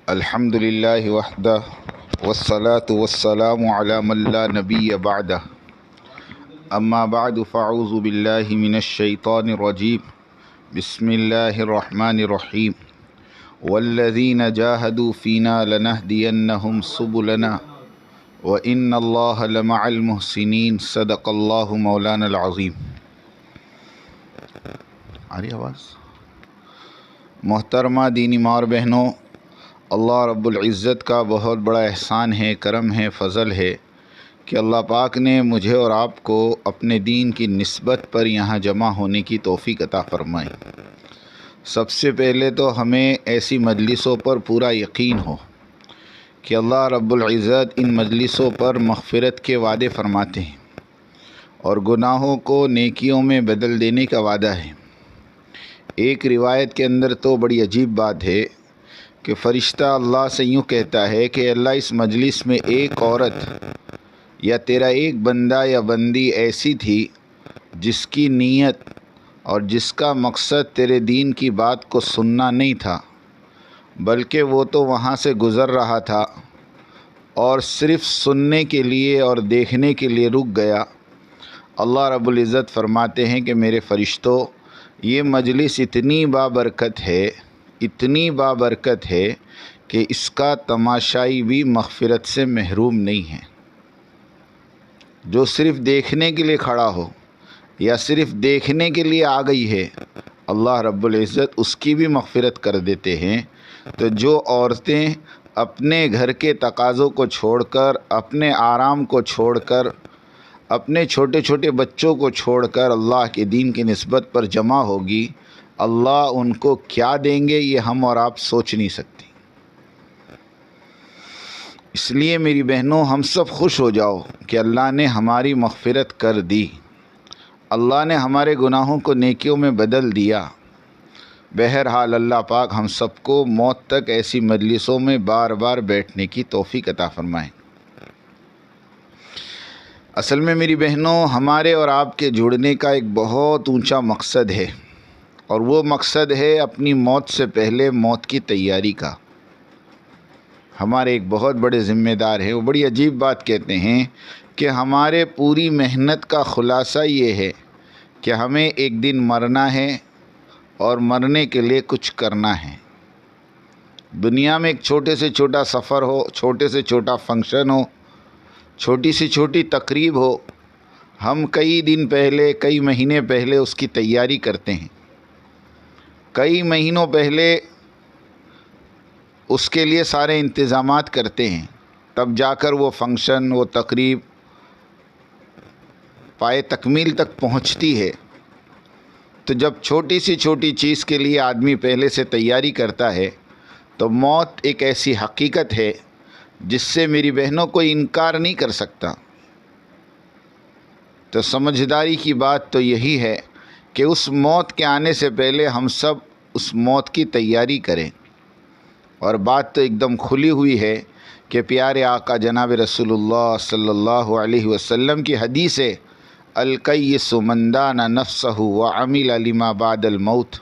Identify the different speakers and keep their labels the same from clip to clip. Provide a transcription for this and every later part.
Speaker 1: الحمدللہ وحدہ والصلاة والسلام علی من لا نبی بعدہ اما بعد فاعوذ باللہ من الشیطان الرجیم بسم اللہ الرحمن الرحیم والذین جاہدوا فینا لنہدینہم سبلنا وإن اللہ لمع المحسنین صدق اللہ مولانا العظیم۔ آ رہی آواز؟ محترمہ دینی ماں اور بہنوں، اللہ رب العزت کا بہت بڑا احسان ہے، کرم ہے، فضل ہے کہ اللہ پاک نے مجھے اور آپ کو اپنے دین کی نسبت پر یہاں جمع ہونے کی توفیق عطا فرمائی۔ سب سے پہلے تو ہمیں ایسی مجلسوں پر پورا یقین ہو کہ اللہ رب العزت ان مجلسوں پر مغفرت کے وعدے فرماتے ہیں اور گناہوں کو نیکیوں میں بدل دینے کا وعدہ ہے۔ ایک روایت کے اندر تو بڑی عجیب بات ہے کہ فرشتہ اللہ سے یوں کہتا ہے کہ اللہ، اس مجلس میں ایک عورت یا تیرا ایک بندہ یا بندی ایسی تھی جس کی نیت اور جس کا مقصد تیرے دین کی بات کو سننا نہیں تھا، بلکہ وہ تو وہاں سے گزر رہا تھا اور صرف سننے کے لیے اور دیکھنے کے لیے رک گیا۔ اللہ رب العزت فرماتے ہیں کہ میرے فرشتوں، یہ مجلس اتنی بابرکت ہے، اتنی بابرکت ہے کہ اس کا تماشائی بھی مغفرت سے محروم نہیں ہے۔ جو صرف دیکھنے کے لیے کھڑا ہو یا صرف دیکھنے کے لیے آ گئی ہے، اللہ رب العزت اس کی بھی مغفرت کر دیتے ہیں۔ تو جو عورتیں اپنے گھر کے تقاضوں کو چھوڑ کر، اپنے آرام کو چھوڑ کر، اپنے چھوٹے چھوٹے بچوں کو چھوڑ کر اللہ کے دین کی نسبت پر جمع ہوگی، اللہ ان کو کیا دیں گے یہ ہم اور آپ سوچ نہیں سکتے۔ اس لیے میری بہنوں، ہم سب خوش ہو جاؤ کہ اللہ نے ہماری مغفرت کر دی، اللہ نے ہمارے گناہوں کو نیکیوں میں بدل دیا۔ بہرحال اللہ پاک ہم سب کو موت تک ایسی مجلسوں میں بار بار بیٹھنے کی توفیق عطا فرمائے۔ اصل میں میری بہنوں، ہمارے اور آپ کے جڑنے کا ایک بہت اونچا مقصد ہے، اور وہ مقصد ہے اپنی موت سے پہلے موت کی تیاری کا۔ ہمارے ایک بہت بڑے ذمہ دار ہیں، وہ بڑی عجیب بات کہتے ہیں کہ ہمارے پوری محنت کا خلاصہ یہ ہے کہ ہمیں ایک دن مرنا ہے اور مرنے کے لیے کچھ کرنا ہے۔ دنیا میں ایک چھوٹے سے چھوٹا سفر ہو، چھوٹے سے چھوٹا فنکشن ہو، چھوٹی سے چھوٹی تقریب ہو، ہم کئی دن پہلے، کئی مہینے پہلے اس کی تیاری کرتے ہیں۔ کئی مہینوں پہلے اس کے لیے سارے انتظامات کرتے ہیں، تب جا کر وہ فنکشن، وہ تقریب پائے تکمیل تک پہنچتی ہے۔ تو جب چھوٹی سی چھوٹی چیز کے لیے آدمی پہلے سے تیاری کرتا ہے، تو موت ایک ایسی حقیقت ہے جس سے میری بہنوں کوئی انکار نہیں کر سکتا۔ تو سمجھداری کی بات تو یہی ہے کہ اس موت کے آنے سے پہلے ہم سب اس موت کی تیاری کریں۔ اور بات تو ایک دم کھلی ہوئی ہے کہ پیارے آقا جناب رسول اللہ صلی اللہ علیہ وسلم کی حدیث ہے، الکیس من دان نفسہ وعمل لما بعد الموت،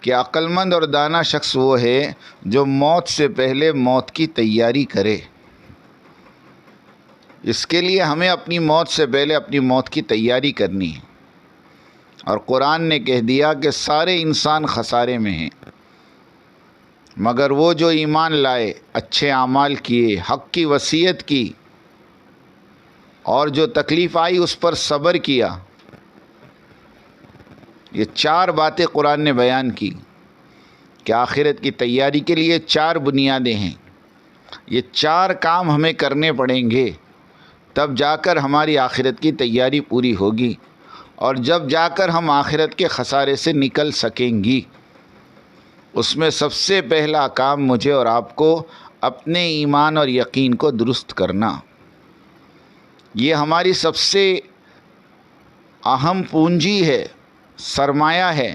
Speaker 1: کہ عقل مند اور دانا شخص وہ ہے جو موت سے پہلے موت کی تیاری کرے۔ اس کے لیے ہمیں اپنی موت سے پہلے اپنی موت کی تیاری کرنی ہے۔ اور قرآن نے کہہ دیا کہ سارے انسان خسارے میں ہیں، مگر وہ جو ایمان لائے، اچھے اعمال کیے، حق کی وصیت کی، اور جو تکلیف آئی اس پر صبر کیا۔ یہ چار باتیں قرآن نے بیان کی کہ آخرت کی تیاری کے لیے چار بنیادیں ہیں۔ یہ چار کام ہمیں کرنے پڑیں گے، تب جا کر ہماری آخرت کی تیاری پوری ہوگی، اور جب جا کر ہم آخرت کے خسارے سے نکل سکیں گی۔ اس میں سب سے پہلا کام مجھے اور آپ کو اپنے ایمان اور یقین کو درست کرنا۔ یہ ہماری سب سے اہم پونجی ہے، سرمایہ ہے۔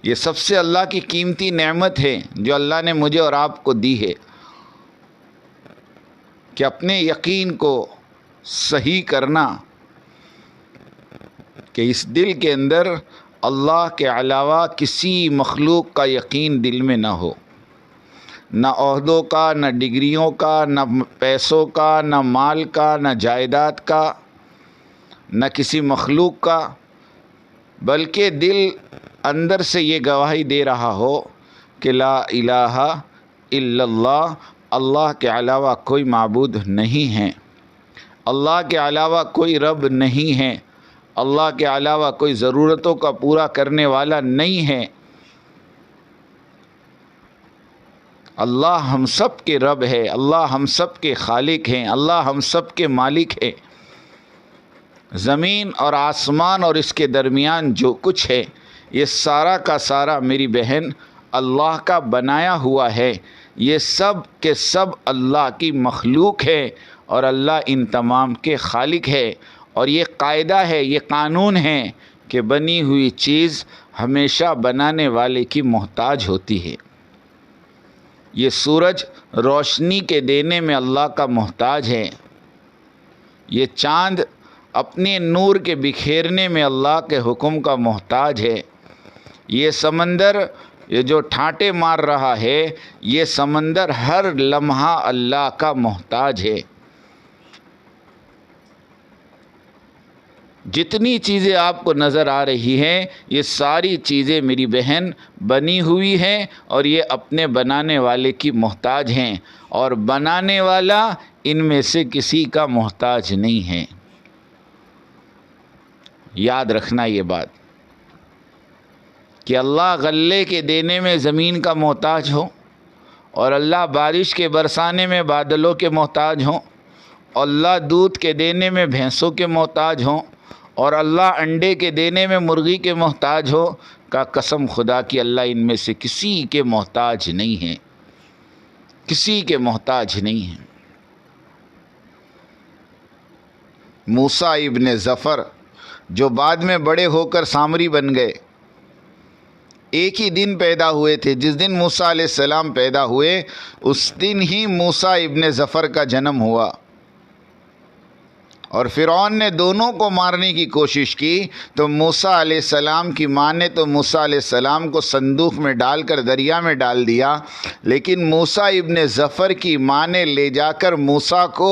Speaker 1: یہ سب سے اللہ کی قیمتی نعمت ہے جو اللہ نے مجھے اور آپ کو دی ہے، کہ اپنے یقین کو صحیح کرنا، کہ اس دل کے اندر اللہ کے علاوہ کسی مخلوق کا یقین دل میں نہ ہو، نہ عہدوں کا، نہ ڈگریوں کا، نہ پیسوں کا، نہ مال کا، نہ جائیداد کا، نہ کسی مخلوق کا، بلکہ دل اندر سے یہ گواہی دے رہا ہو کہ لا الہ الا اللہ، اللہ کے علاوہ کوئی معبود نہیں ہے، اللہ کے علاوہ کوئی رب نہیں ہے، اللہ کے علاوہ کوئی ضرورتوں کا پورا کرنے والا نہیں ہے، اللہ ہم سب کے رب ہے، اللہ ہم سب کے خالق ہیں، اللہ ہم سب کے مالک ہے۔ زمین اور آسمان اور اس کے درمیان جو کچھ ہے یہ سارا کا سارا میری بہن اللہ کا بنایا ہوا ہے، یہ سب کے سب اللہ کی مخلوق ہے اور اللہ ان تمام کے خالق ہے۔ اور یہ قاعدہ ہے، یہ قانون ہے کہ بنی ہوئی چیز ہمیشہ بنانے والے کی محتاج ہوتی ہے۔ یہ سورج روشنی کے دینے میں اللہ کا محتاج ہے، یہ چاند اپنے نور کے بکھیرنے میں اللہ کے حکم کا محتاج ہے، یہ سمندر یہ جو ٹھانٹے مار رہا ہے یہ سمندر ہر لمحہ اللہ کا محتاج ہے۔ جتنی چیزیں آپ کو نظر آ رہی ہیں یہ ساری چیزیں میری بہن بنی ہوئی ہیں اور یہ اپنے بنانے والے کی محتاج ہیں، اور بنانے والا ان میں سے کسی کا محتاج نہیں ہے۔ یاد رکھنا یہ بات کہ اللہ غلے کے دینے میں زمین کا محتاج ہو، اور اللہ بارش کے برسانے میں بادلوں کے محتاج ہوں، اور اللہ دودھ کے دینے میں بھینسوں کے محتاج ہوں، اور اللہ انڈے کے دینے میں مرغی کے محتاج ہو، کا قسم خدا کی اللہ ان میں سے کسی کے محتاج نہیں ہے، کسی کے محتاج نہیں ہے۔ موسیٰ ابن ظفر جو بعد میں بڑے ہو کر سامری بن گئے، ایک ہی دن پیدا ہوئے تھے، جس دن موسیٰ علیہ السلام پیدا ہوئے اس دن ہی موسیٰ ابن ظفر کا جنم ہوا، اور فرعون نے دونوں کو مارنے کی کوشش کی تو موسیٰ علیہ السلام کی ماں نے تو موسیٰ علیہ السلام کو صندوق میں ڈال کر دریا میں ڈال دیا، لیکن موسیٰ ابن ظفر کی ماں نے لے جا کر موسیٰ کو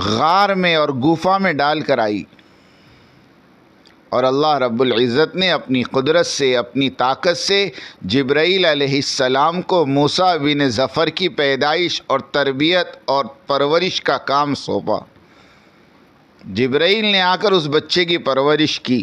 Speaker 1: غار میں اور گوفا میں ڈال کر آئی، اور اللہ رب العزت نے اپنی قدرت سے، اپنی طاقت سے جبرائیل علیہ السلام کو موسیٰ بن ظفر کی پیدائش اور تربیت اور پرورش کا کام سونپا۔ جبرائیل نے آ کر اس بچے کی پرورش کی۔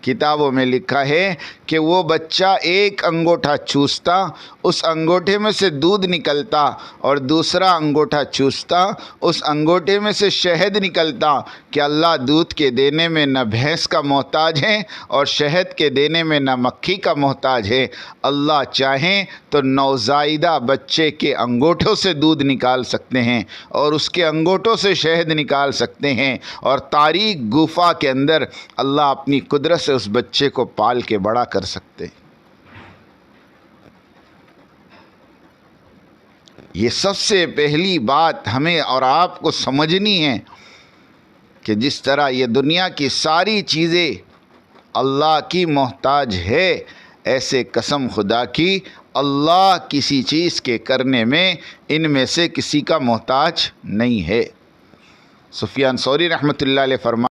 Speaker 1: کتابوں میں لکھا ہے کہ وہ بچہ ایک انگوٹھا چوستا، اس انگوٹھے میں سے دودھ نکلتا، اور دوسرا انگوٹھا چوستا، اس انگوٹھے میں سے شہد نکلتا، کہ اللہ دودھ کے دینے میں نہ بھینس کا محتاج ہے اور شہد کے دینے میں نہ مکھی کا محتاج ہے۔ اللہ چاہیں تو نوزائیدہ بچے کے انگوٹھوں سے دودھ نکال سکتے ہیں اور اس کے انگوٹھوں سے شہد نکال سکتے ہیں، اور تاریک گفا کے اندر اللہ اپنی قدرت سے اس بچے کو پال کے بڑا کر سکتے ہیں۔ یہ سب سے پہلی بات ہمیں اور آپ کو سمجھنی ہے کہ جس طرح یہ دنیا کی ساری چیزیں اللہ کی محتاج ہے، ایسے قسم خدا کی اللہ کسی چیز کے کرنے میں ان میں سے کسی کا محتاج نہیں ہے۔ سفیان ثوری رحمۃ اللہ علیہ فرماتے